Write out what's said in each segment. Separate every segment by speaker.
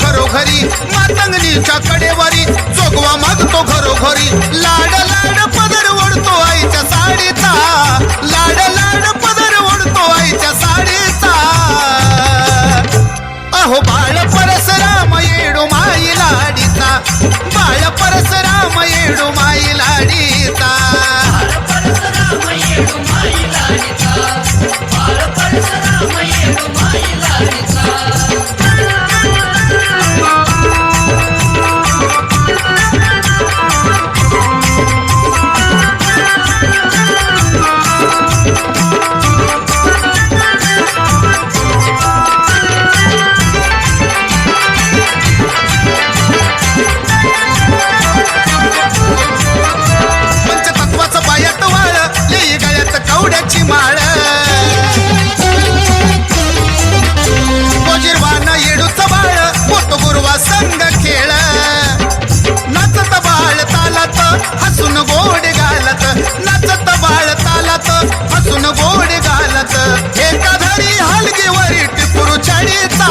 Speaker 1: घरोघरी मातंगणीच्या कडेवरी जोगवा मागतो घरोघरी लाड लाड पदर ओढतो आईच्या साडीचा लाड लाड पदर ओढतो आईच्या साडीचा अहो बाळ परसराम येडो माई लाडीचा बाळ परसराम येडो माई लाडीचा पंचतत्वाचं पायात वाळ लेई गळ्यात कवड्याची माळ गोजीरवाना येडूचं बाळ मोठो गुरुवा संग खेळ नाचत बाळ तालात हसून गोड घालत नाचत बाळ तालात हसून गोड घालत एकाधरी हलगीवरी टिपुरू छडीचा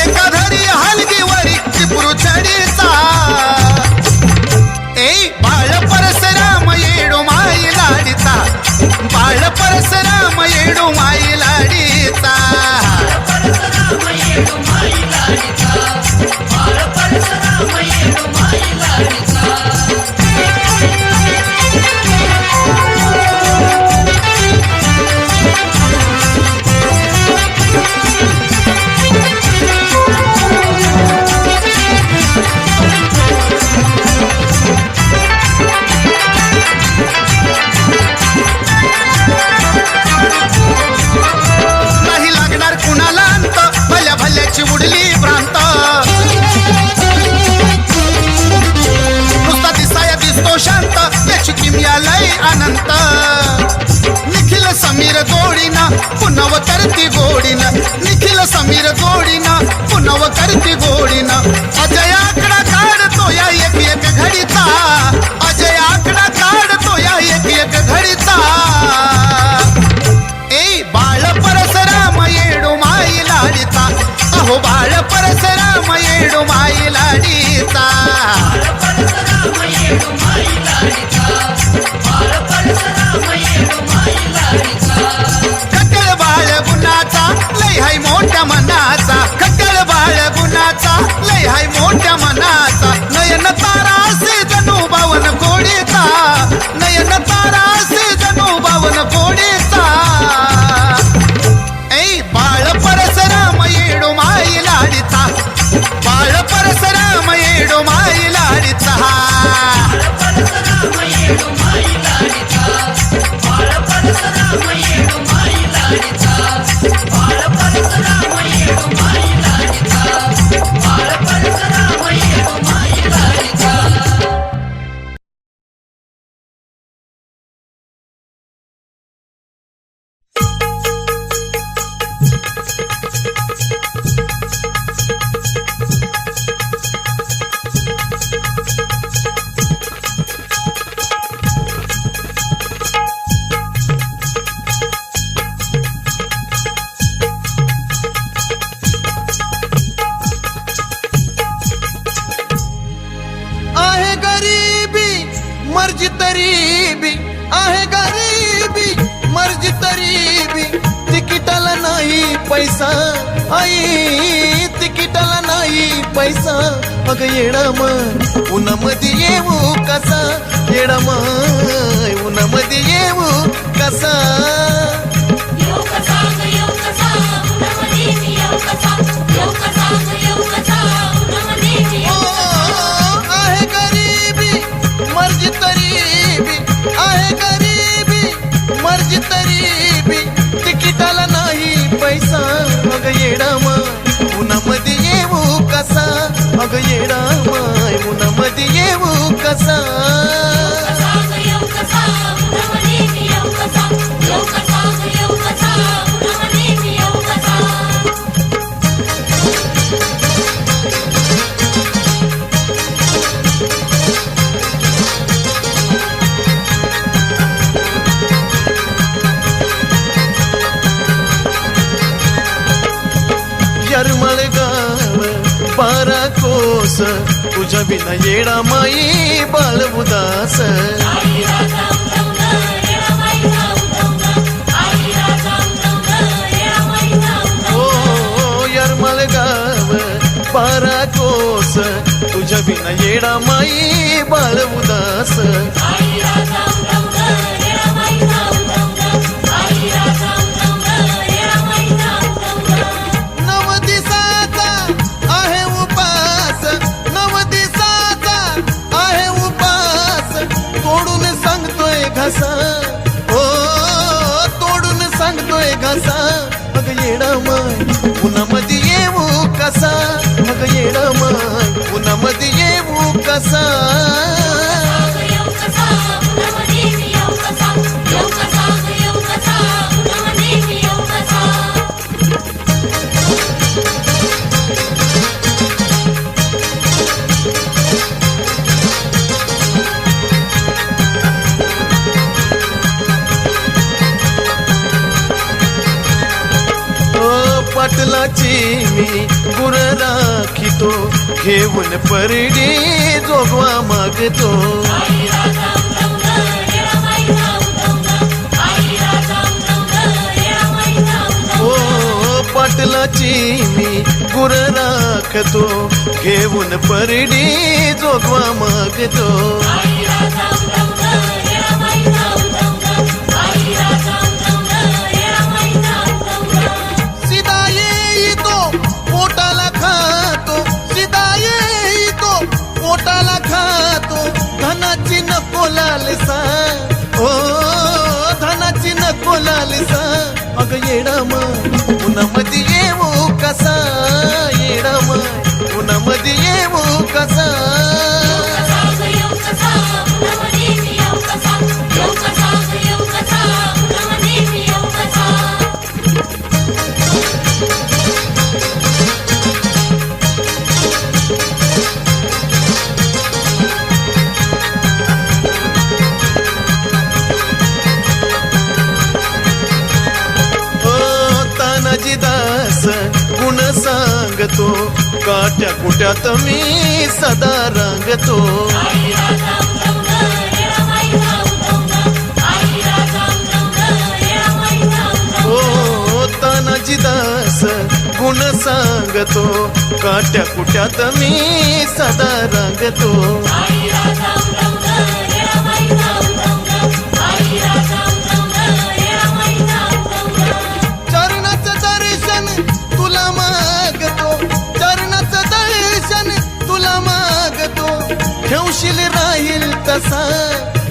Speaker 1: एकाधरी हलगीवरी टिपुरू छडीचा ए बाळ परसराम येडो माई लाडीचा बाळ परसराम येडो माई लाडीचा नाही लागणार कुणाला अंत भल्या भल्याची उडली भ्रांत नुसता दिसाया दिसतो शांत याची किमया लय अनंत निखिल समीर गोडीना पुनव करती गोडीना निखिल समीर गोडीना पुनव करती गोडीना अजय आकडा काढतो या एक एक घडीचा अजय आकडा काढतो या एक एक घडीचा ए बाळ परसराम येडो माई लाडीचा अहो बाळ परसराम येडो माई लाडीचा खट्टळ बाळ गुणाचा लय हाय मोठ्या मनाचा खट्टळ बाळ गुणाचा लय हाय मोठ्या मनाचा नयन तारा असे जणू बावन कोडीचा नयन तारा असे जणू बावन कोडीचा ऐ बाळ परसराम येडो माई लाडीचा बाळ परसराम येडो माई लाडीचा आहे गरीबी मर्जी तरी बी आहे गरीबी मर्जी तरी बी तिकिटाला नाही पैसा आई तिकिटाला नाही पैसा अग येडामाय उन्हामध्ये येऊ कसा येडामाय उन्हामध्ये येऊ कसा आहे गरीबी मर्जी तरी बी आहे गरीबी मर्जी तरी बी तिकिटाला नाही पैसा अग येडामाय उन्हामध्ये येऊ कसा अग येडामाय उन्हामध्ये येऊ कसा
Speaker 2: कोस तुझ्या बिना येडा माई बाळ उदास ओ यरमळ गाव बारा कोस तुझ्या बिना येडा माई बाळ उदास तोडून सांगतोय घसा मग येडा माय उन्हामध्ये येऊ कसा मग येडा माय उन्हामध्ये येऊ कसा पाटलाची मी गुर राखितो घेऊन परडी जोगवा मागतो ओ पाटलाची मी गुर राखतो घेऊन परडी जोगवा मागतो पोटाला खातो धनाची नको लालसा ओ धनाची नको लालसा अग येडा माय उन्हामध्ये येऊ कसा येडा माय उन्हामध्ये येऊ कसा गुण सांगतो काट्या कुट्यात मी सदा रांगतो ओ तानाजी दास गुण सांगतो काट्या कुट्यात मी सदा रांगतो ठेवशील राहील तसा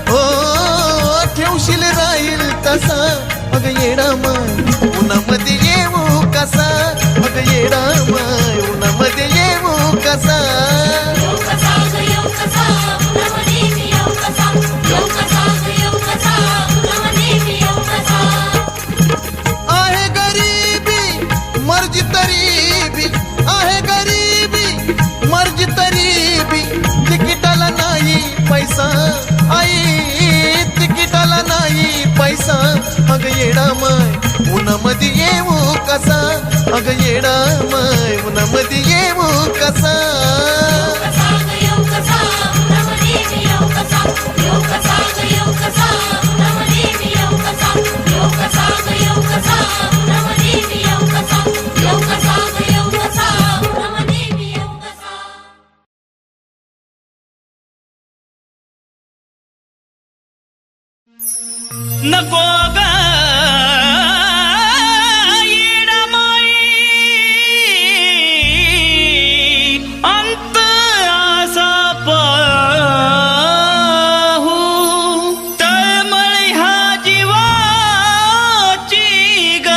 Speaker 2: हो ठेवशील राहील तसा मग येडा माय उन्हामध्ये येऊ कसा मग येडा माय उन्हामध्ये येऊ कसा आहे गरीबी मर्जी तरी बी आहे गरीबी मर्जी तरी बी तिकिटाला नाही पैसा आई तिकिटाला नाही पैसा अग येडा माय उन्हामध्ये येऊ कसा अग येडा माय उन्हामध्ये येऊ कसा
Speaker 3: नको ग येडा माई अंत असा पाहू तळमळ ह्या जीवाची ग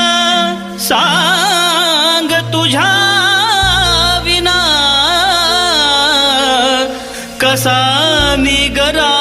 Speaker 3: सांग तुझ्या विना कसा निगरा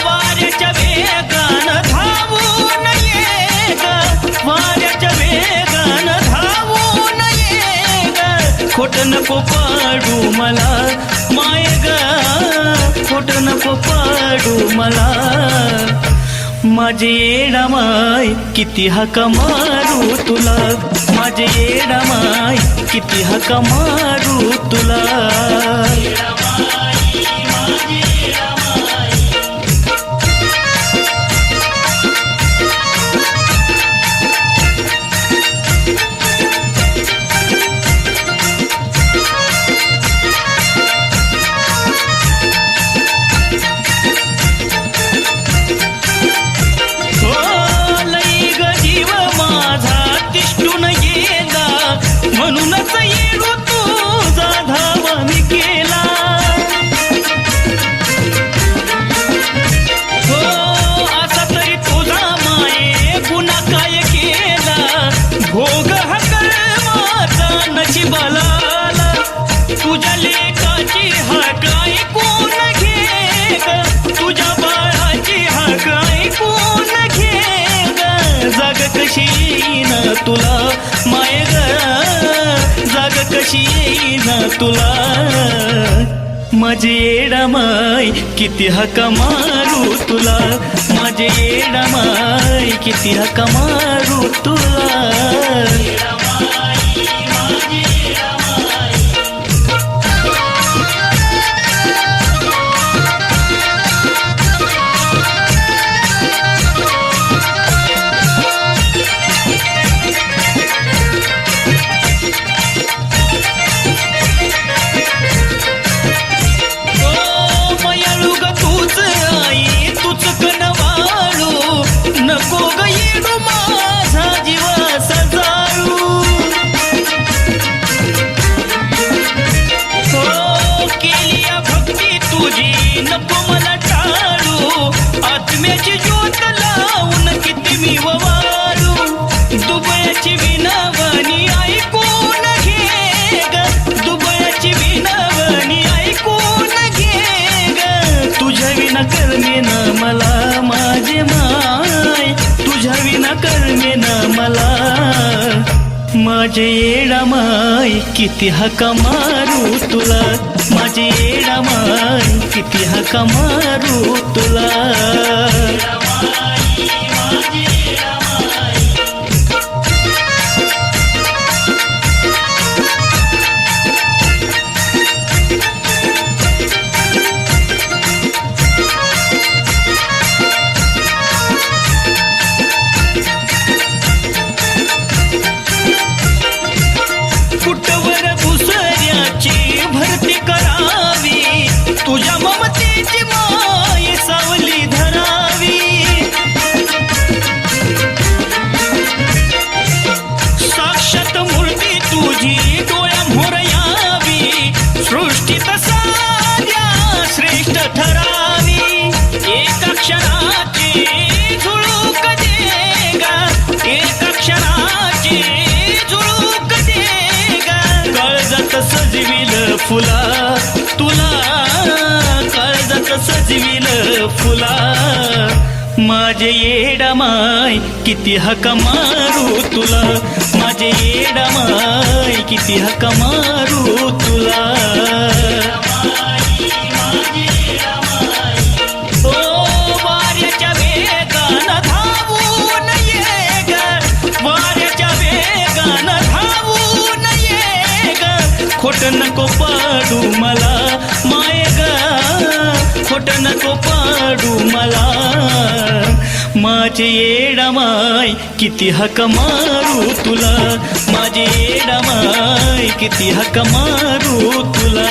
Speaker 2: वाऱ्याच्या वेगानं धावून ये ग
Speaker 3: नको पाडू मला माय ग खोट नको पाडू मला माझे येडा माय किती हाका मारू तुला माझे येडा माय किती हाका मारू तुला म्हणूनच येडू तुझा धावा मी केला हो आता तरी तुझा माये गुन्हा काय केला भोग हा कर्माचा नशिबाला आला तुझ्या लेकाची हाक ऐकून घे ग तुझ्या बाळाची हाक ऐकून घे ग जाग कशी येईन तुला माय ग जाग कशी येईन तुला माझे येडा माय किती हाका मारू तुला माझे येडा माय किती हाका मारू तुला नको ग येडू माझा जीव सजाळू हो केली भक्ती तुझी नको मला टाळू आत्म्याची ज्योत लावून किती मी वारू दुबळ्याची विनवणी ऐकून घे ग दुबळ्याची विनवणी ऐकून घे ग तुझ्या विना करमेन मला माझे माय तुझ्या विना करमेन मला माझे येडा माय किती हाका मारू तुला माझे येडा माय किती हाका मारू तुला भरती करावी तुझ्या ममतेची माय सावली धरावी साक्षात मूर्ती तुझी डोळ्यामोर यावी सृष्टीत साध्या श्रेष्ठ ठरावी एका क्षणाची झुळूक दे ग एका क्षणाची झुळूक दे ग काळजात सजविल फुला तुला काळजात सजविल फुला माझे येडा माय किती हाका मारू तुला माझे येडा माय किती हाका मारू तुला ओ वाऱ्याच्या वेगानं धावून ये ग वाऱ्याच्या वेगानं धावून ये ग खोट नको पाडू मला माय ग खोट नको पाडू मला माझे येडा माय किती हाका मारू तुला माझे येडा माय किती हाका मारू तुला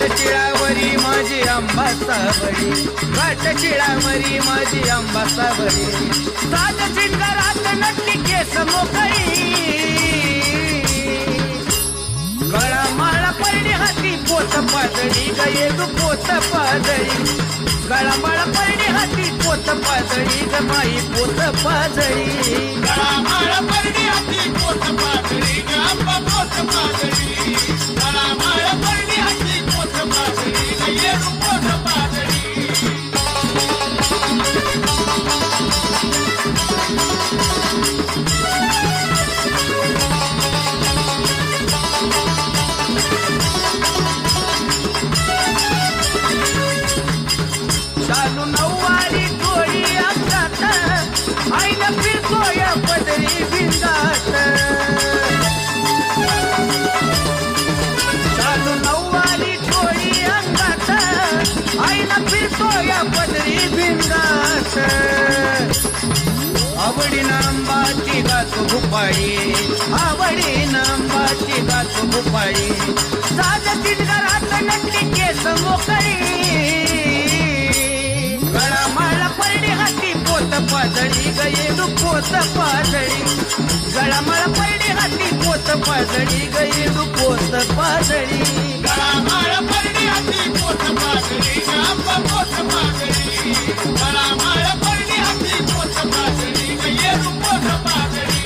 Speaker 4: शिळावरी माझी आंबा सावळी, घाट शिळावरी माझी आंबा सावळी. साज शिंगारात नटली केस मोकळी, गळा माळा परडी हाती पोत पाजळी, गयेदू पोत पाजळी. गळा माळा परडी हाती पोत पाजळी, ग बाई पोत पाजळी.
Speaker 1: गळा माळ परडी हाती पोत पाजळी, ग आंबा पोत पाजळी. गळा माळ परडी हाती पोत पाजळी, ग येडू पोत पाजळी.
Speaker 4: चालू नऊवारी डोळी अंगात, आईला फिरतोय पदरी भिंगात. चालू नऊवारी डोळी अंगात, आईला फिरतोय पदरी भिंगात. आवडीनं आंबाची गात भुपाळी, आवडीनं आंबाची गात भुपाळी. साज शिंगारात नटली केस मोकळी, गळा माळा परडी हाती पोत पाजळी, गयेदू पोत पाजळी. गळा माळा परडी हाती पोत पाजळी, गयेदू पोत पाजळी.
Speaker 1: गळा माळ परडी हाती पोत पाजळी, ग आंबा पोत पाजळी. गळा माळ परडी हाती पोत पाजळी, ग येडू पोत पाजळी.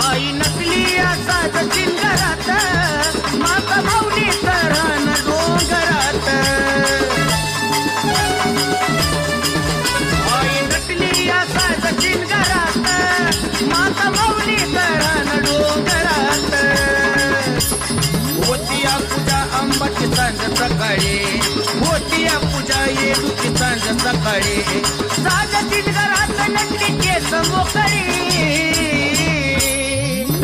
Speaker 4: आई नकली साज शिंगारात, माता माऊली तरान डोंगरात. आई नकली साज शिंगारात, माता माऊली तरान डोंगरात. होतिया पूजा आंबाची सांज सकाळी, होतिया पूजा येडूची सांज सकाळी. साज शिंगारात नटली केस मोकळी,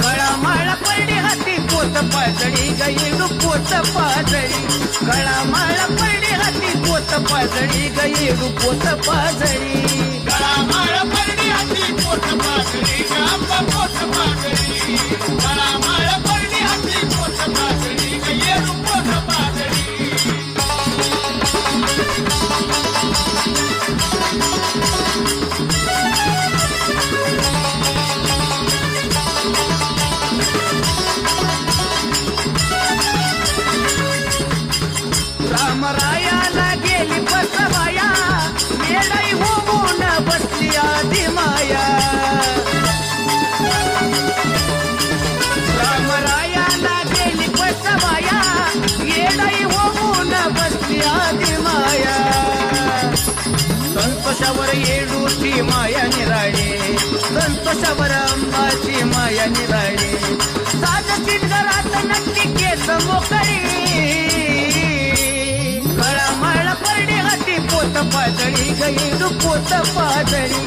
Speaker 4: गळा माळा परडी हाती पोत पाजळी, गयेदू पोत पाजळी. गळा माळा परडी हाती पोत पाजळी, गयेदू पोत पाजळी.
Speaker 1: गळा माळ परडी हाती पोत पाजळी, ग आंबा पोत पाजळी. गळा माळ परडी हाती पोत पाजळी, ग येडू पोत पाजळी.
Speaker 4: रामरायाला गेली बसवाया, येडाई होऊन बसली आधी माया. रामरायाला गेली बसवाया, येडाई होऊन बसली आधी माया. संतोषावर येडूची माया निराळे, संतोषावर अंबाची माया निराळे. साज शिंगारात नटली केस मोकळी, गळा माळा परडी हाती पोत पाजळी, गयेदू पोत पाजळी.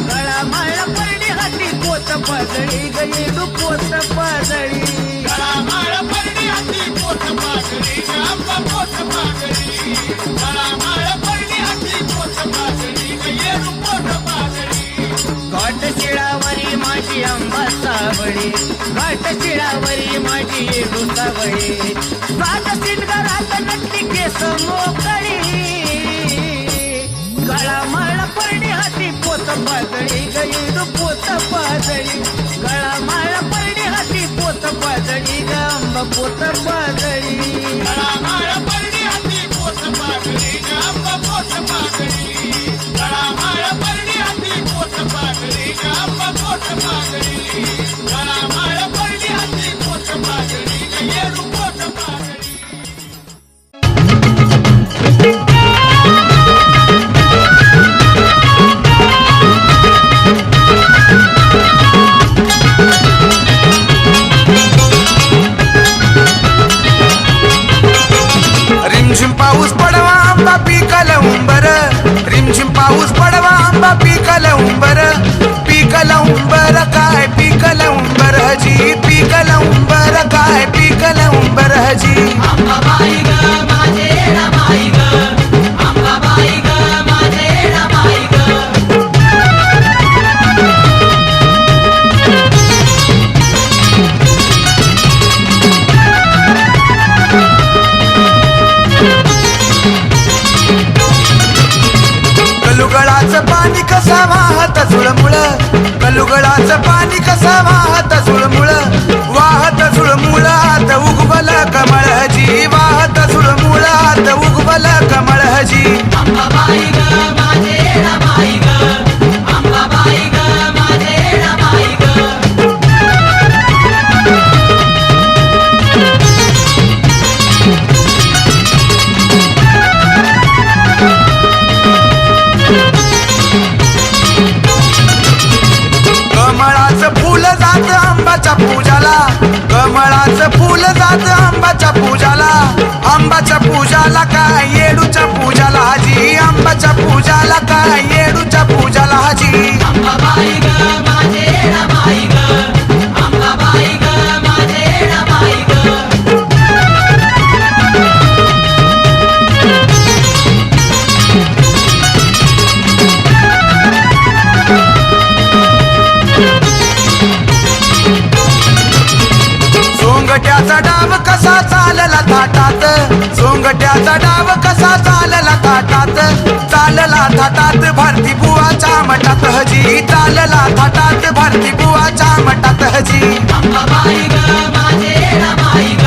Speaker 4: गळा माळा परडी हाती पोत पाजळी, गयेदू पोत पाजळी.
Speaker 1: गळा माळ परडी हाती पोत पाजळी, ग आंबा पोत पाजळी. गळा माळ परडी हाती पोत पाजळी, ग येडू पोत पाजळी.
Speaker 4: घाट शिळावरी माझी आंबा सावळी, घाट शिळावरी माझी येडू सावळी. साज शिंगारात नटली केस मोकळी, गळा माळा परडी हाती पोत पाजळी, गयेदू पोत पाजळी. गळा माळा परडी हाती पोत पाजळी, ग आंबा पोत पाजळी.
Speaker 1: गळा माळ परडी हाती पोत पाजळी, ग आंबा पोत पाजळी. गळा माळ परडी हाती पोत पाजळी, ग आंबा पोत पाजळी. गळा माळ परडी हाती पोत पाजळी, ग येडू पोत पाजळी.
Speaker 5: रिमझिम पाऊस पडवा आंबा पिकल उंबर, रिमझिम पाऊस पडवा आंबा पिकल उंबर. पिकल उंबर काय पिकल उंबर हजी, पिकल उंबर काय पिकल उंबर हजी.
Speaker 6: अंबाबाई ग माझे
Speaker 5: झुळमुळ कलुगडाचं पाणी कसं वाहत झुळमुळ वाहत झुळमुळात उगवल कमळजी वाहत झुळमुळात उगवल कमळजी
Speaker 6: अंबाबाई ग माझे रमाई ग अंबाबाई ग माझे रमाई ग
Speaker 5: कमळाचं फूल जात आंबाच्या पूजाला कमळाचं फूल जात आंबाच्या पूजाला आंबाच्या पूजाला काय येडूच्या पूजाला हाजी आंबाच्या पूजाला काय येडूच्या पूजाला हाजी
Speaker 6: अंबाबाई ग माझे रमाई ग अंबाबाई ग माझे रमाई ग
Speaker 5: सोंगट्याचा डाव कसा चालला थाटात सोंगट्याचा डाव कसा चालला थाटात चालला थाटात भारती बुवाच्या मठात हजी चालला थाटात भारती बुवाच्या मठात हजी
Speaker 6: अंबाबाई ग माझे रमाई ग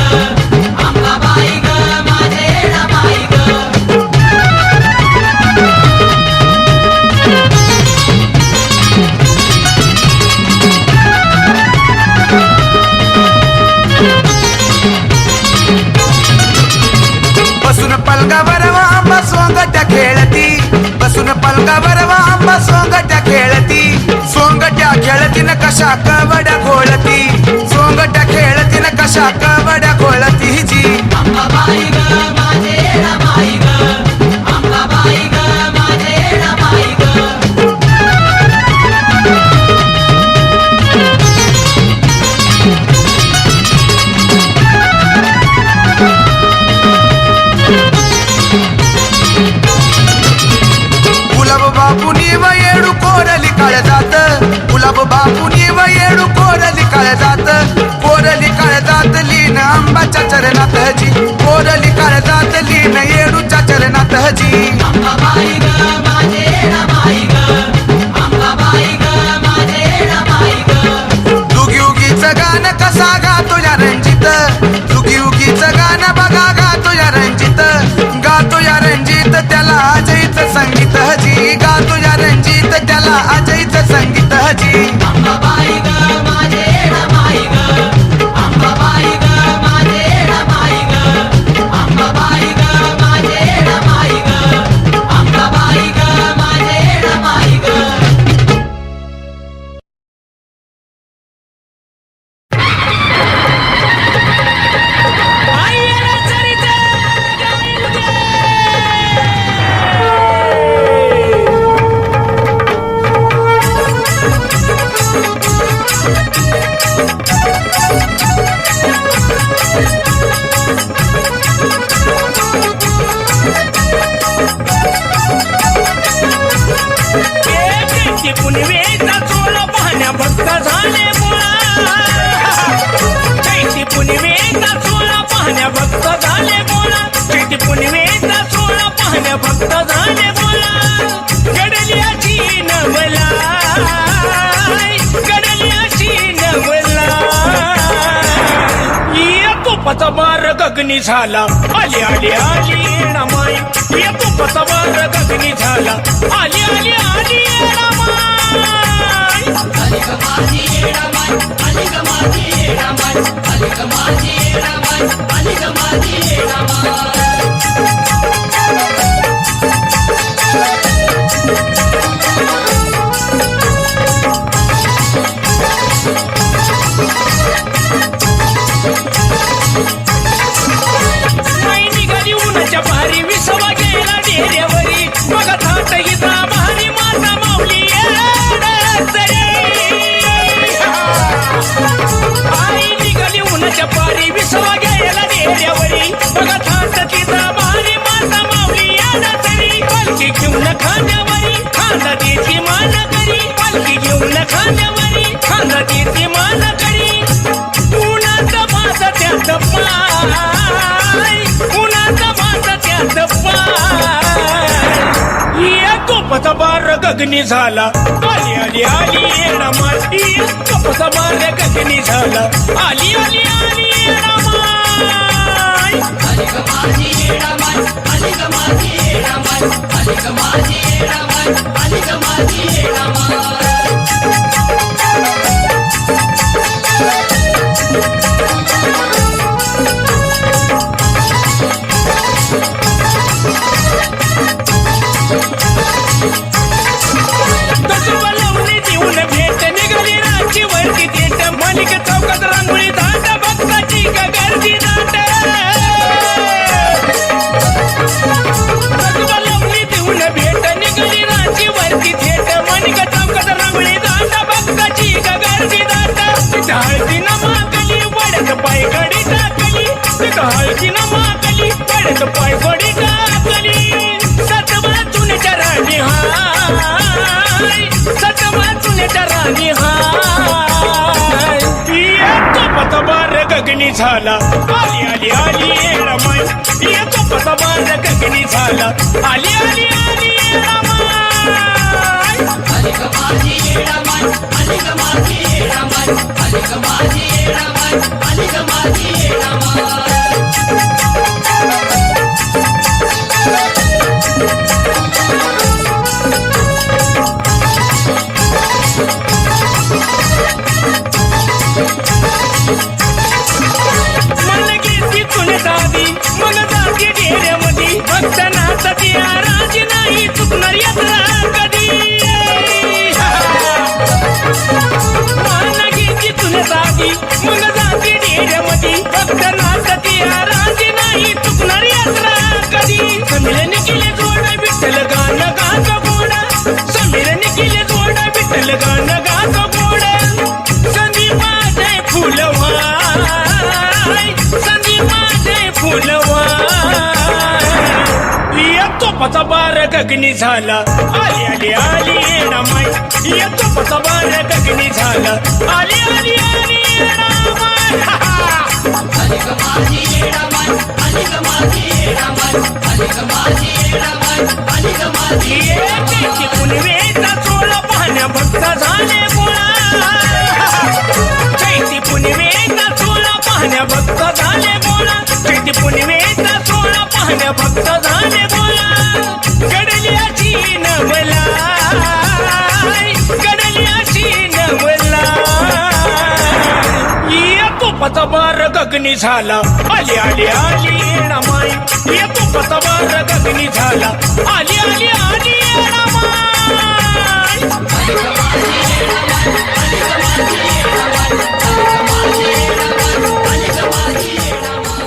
Speaker 6: अंबाबाई ग माझे रमाई ग
Speaker 5: बसून पलगावर आंबा सोंगट्या खेळती बसून पलगावर आंबा सोंगट्या खेळती सोंगट्या खेळती न कशा कवड्या घोळती सोंगट्या खेळती न कशा कवड्या घोळती जी
Speaker 6: अंबाबाई ग माझे रमाई ग अंबाबाई ग माझे रमाई ग
Speaker 5: गुलाब बापूनी व येडू कोरली काळ जात गुलाब बापूनी व येडू कोरली काळ जात कोरली काळ जात लीन आंबाच्या चरणात हजी कोरली काळ जात लीन येडूच्या चरणात हजी
Speaker 6: अंबाबाई ग माझे रमाई ग अंबाबाई ग माझे रमाई ग
Speaker 5: दुगी उगीचं गाणं कसा गातो या रंजित दुगी उगीचं गाणं बघा गातो या रंजित गातो या रंजित त्याला अजयचं संगीत हजी गातो या रंजित त्याला अजयचं संगीत हजी
Speaker 6: अंबाबाई ग माझे रमाई ग अंबाबाई ग माझे रमाई ग अंबाबाई ग माझे रमाई ग अंबाबाई ग माझे रमाई ग
Speaker 3: पुनवेचा चोळा पाहण्या भक्त झाले बोळा चैती पुनवेचा चोळा पाहण्या भक्त झाले बोळा चैती पुनवेचा चोळा पाहण्या भक्त झाले बोळा गडल्याची नवला गडल्याची नवला तुपाचा बार गगनी झाला आली आली आली येणामाई या तुपाचा बार गगनी झाला आली आली आली येणामाई
Speaker 6: आली ग माझी रमाई आली ग माझी रमाई आली ग माझी रमाई आली ग माझी रमाई
Speaker 3: माई निघाली उन्हाच्या भारी विसवा गेला डेऱ्यावरी मग थाट हिचा भारी माता माऊली आई निघाली उन्हाच्या भारी विसवा गेला डेऱ्यावरी मग थाट तिचा भारी माता माऊली तरी पालखी घेऊन खांद्यावरी खांदा देती मान करी पालखी घेऊन खांद्यावरी खांदा देती मान करी उन्हाचा भात त्यात पाय उन्हाचा भात त्यात पाय या कोपचा बार गगनी झाला आली आली आली येणा माती कपसा बार गगनी झाला आली आली आली येणा माय
Speaker 6: आली ग माझी येडामाय आली ग माझी येडामाय आली ग माझी येडामाय आली ग माझी येडामाय
Speaker 3: लावणी देऊन भेट निघाली रांची वरती थेट मालिक चौकात रांगोळी दाट भक्ताची का गर्दी दाट लावणी देऊन भेट निघाली रांची वरती थेट मालिक चौकात रांगोळी दाट भक्ताची का गर्दी दाट हळदी न माकली वडत पायगडी टाकली हळदी न माकली वडत पायगडी टाकली सतवातून चराणी हाय सतवातून चराणी हाय येतो पतबार गगनी झाला आली आली आली येडामाय येतो पतबार गगनी झाला आली आली आली येडामाय
Speaker 6: आली ग माझी येडामाय आली ग माझी येडामाय आली ग माझी येडामाय आली ग माझी येडामाय
Speaker 3: मन घेती तुन दादी मग जाती डेऱ्यामध्ये भक्त नाचती राजी नाही चुकणार यात्रा कधी मन घेती तुन दादी मग जाती डेऱ्यामध्ये भक्त नाचती राजी नाही चुकणार यात्रा कधी समीरने केले जोड विठ्ठल गाणं गातो गोडा समीरने केले जोड विठ्ठल गाणं गातो गोडा संदीपाचे फुलवाय संदीपाचे फुलवाय येतो पतबार गगनी झाला आली आली आली येडामाय येतो पतबार गगनी झाला आली आली आली येडामाय
Speaker 6: आली ग माझी येडामाय आली ग माझी येडामाय आली ग माझी येडामाय आली ग माझी
Speaker 3: येते पुनवेचा चोळा पाहण्या भक्त झाले गोळा चैती पुनवेचा चोळा पाहण्या भक्त झाले गोळा चैती पुनवेचा चोळा पाहण्या भक्त झाले गोळा कडल्याची नवलाय कडल्याची नवलाय येतो पतबार गगनी झाला आली आली आली येडामाय येतो पतबार गगनी झाला आली आली आली येडामाय
Speaker 6: आली ग माझी येडामाय आली ग माझी येडामाय आली ग माझी येडामाय आली ग माझी येडामाय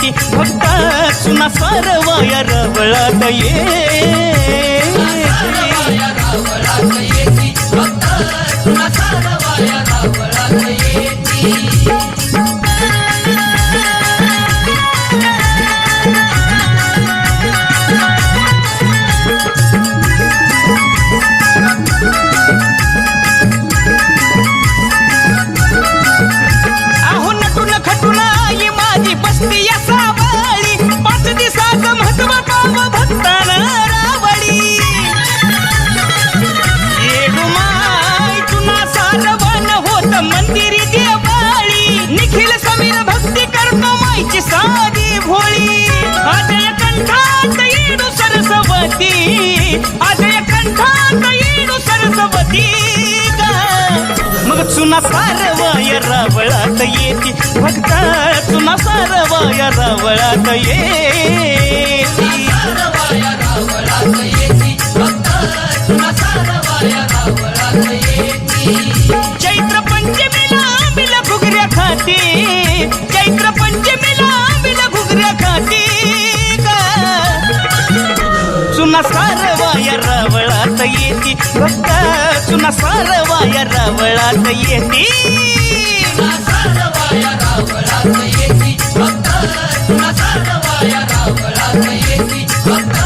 Speaker 3: येती भक्त सुना सारवाया रवळात येती
Speaker 6: रावळात येती भक्त तुला सारवाया रावळात येती
Speaker 3: अहो नटून खटून आई माझी बसती या सावळी 5 दिवसाचं महत्व पाव भक्तान रावळी येडूमाय तुना सारवण होत मंदिरी देवाळी निखिल समीर भक्ती करतो माईची साधी भोळी अजय कंठात येडू सरस्वती अजय कंठात येडू सरस्वती मग चुना सारवाया रावळात येती भक्त चुना सारवाया रावळात येती
Speaker 6: सारवाया रावळात येती भक्त तुला सारवाया रावळात येती
Speaker 3: चैत्र पंचमीला बिल घुगऱ्या खाती चैत्र पंचमीला बिल घुगऱ्या खाती चुना सारवाया रावळात येती भक्त चुना सारवाया रावळात येती
Speaker 6: सारवाया रावळात येती भक्त तुला सारवाया रावळात येती भक्त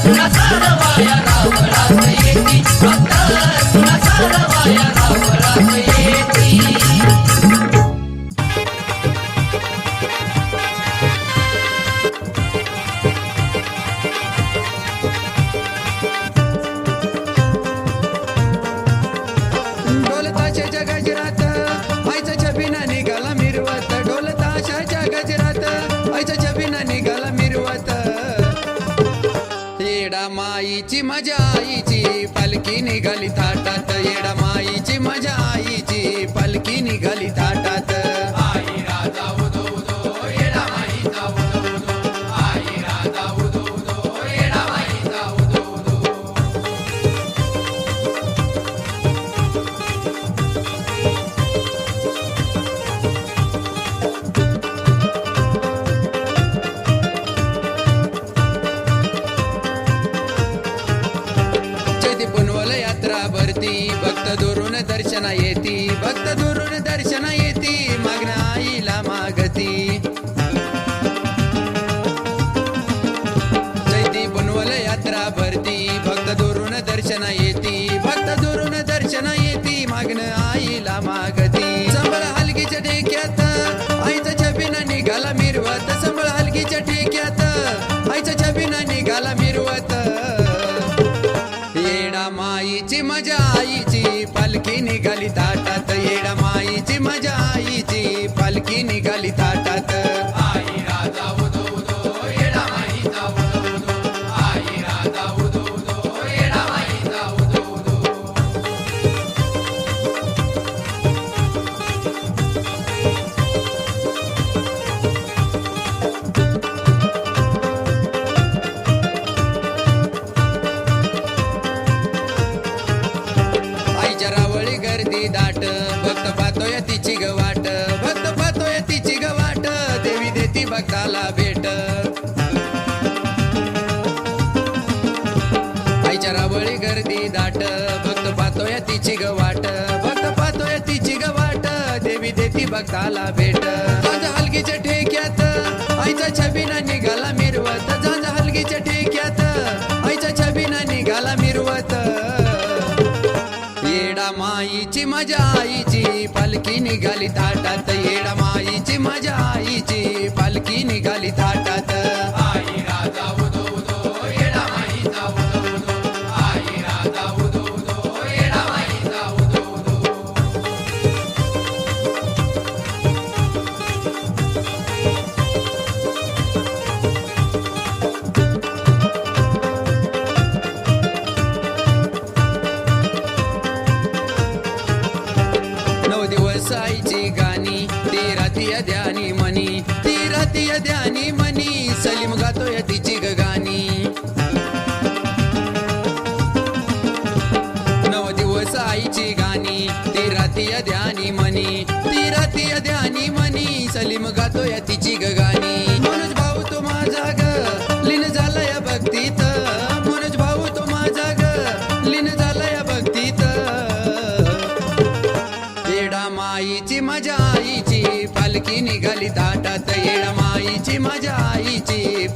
Speaker 6: तुला सारवाया रावळात येती भक्त तुला सारवाया रावळात येती
Speaker 7: ढोलताशाच्या गजरात आईचा छबिना निघाला मिरवत ढोलताशाच्या गजरात आईचा छबिना निघाला मिरवत येडा माईची मजा आईची पालखी निघाली थाटात येडा माईची मजा आईची पालखी निघाली थाटात आई राजा उदो उदो येडा माईचा उदो उदो आई राजा उदो उदो येडा माईचा उदो उदो चैती पुनवल यात्रा भरती भक्त दुरून दर्शना येती भक्त दुरून दर्शना येती मागणं आईला मागती चैती पुनवल यात्रा भरती भक्त दुरून दर्शना येती भक्त दुरून दर्शना येती मागणं आईला मागती संबळ हलगीच्या टेक्यात आईचा छबिना निघाला मिरवत संबळ हलगीच्या टेक्यात आईचा छबिना निघाला मिरवत येडा माईची मजा आईची पालखी निघाली थाटात येडा माईची मजा आईची पालखी निघाली थाटात आई राजा उदो उदो येडा माईचा उदो उदो आई राजा उदो उदो येडा माईचा उदो उदो आईच्या रावळी गर्दी दाट भक्त पाहतोय तिची गवाट भक्त पाहतोय तिची गवाट देवी देती भक्ताला भेट आईच्या रावळी गर्दी दाट भक्त पाहतोय तिची गवाट भक्त पाहतोय तिची गवाट देवी देती भक्ताला भेट झांज हलगीच्या ठेक्यात आईचा छबिना निघाला मिरवत झांज हलगीच्या ठेक्यात आईचा छबिना निघाला मिरवत येडा माईची मजा आईची पालखी निघाली थाटात येडा माईची मजा आईची पालखी निघाली थाटात आई राजा उदो उदो येडा माईचा उदो उदो आई राजा उदो उदो येडा माईचा उदो उदो साईची गाणी ती रातीय ध्यानी मनी ती रातीय ध्यानी मनी सलीम गातोय तिची गाणी 9 दिवस आईची गाणी ती रातीय ध्यानी मनी ती रातीय ध्यानी मनी सलीम गातोय तिची गाणी मनोज भाऊ माईची माझ्या आईची पालखी निघाली थाटात येडमाईची माझ्या आईची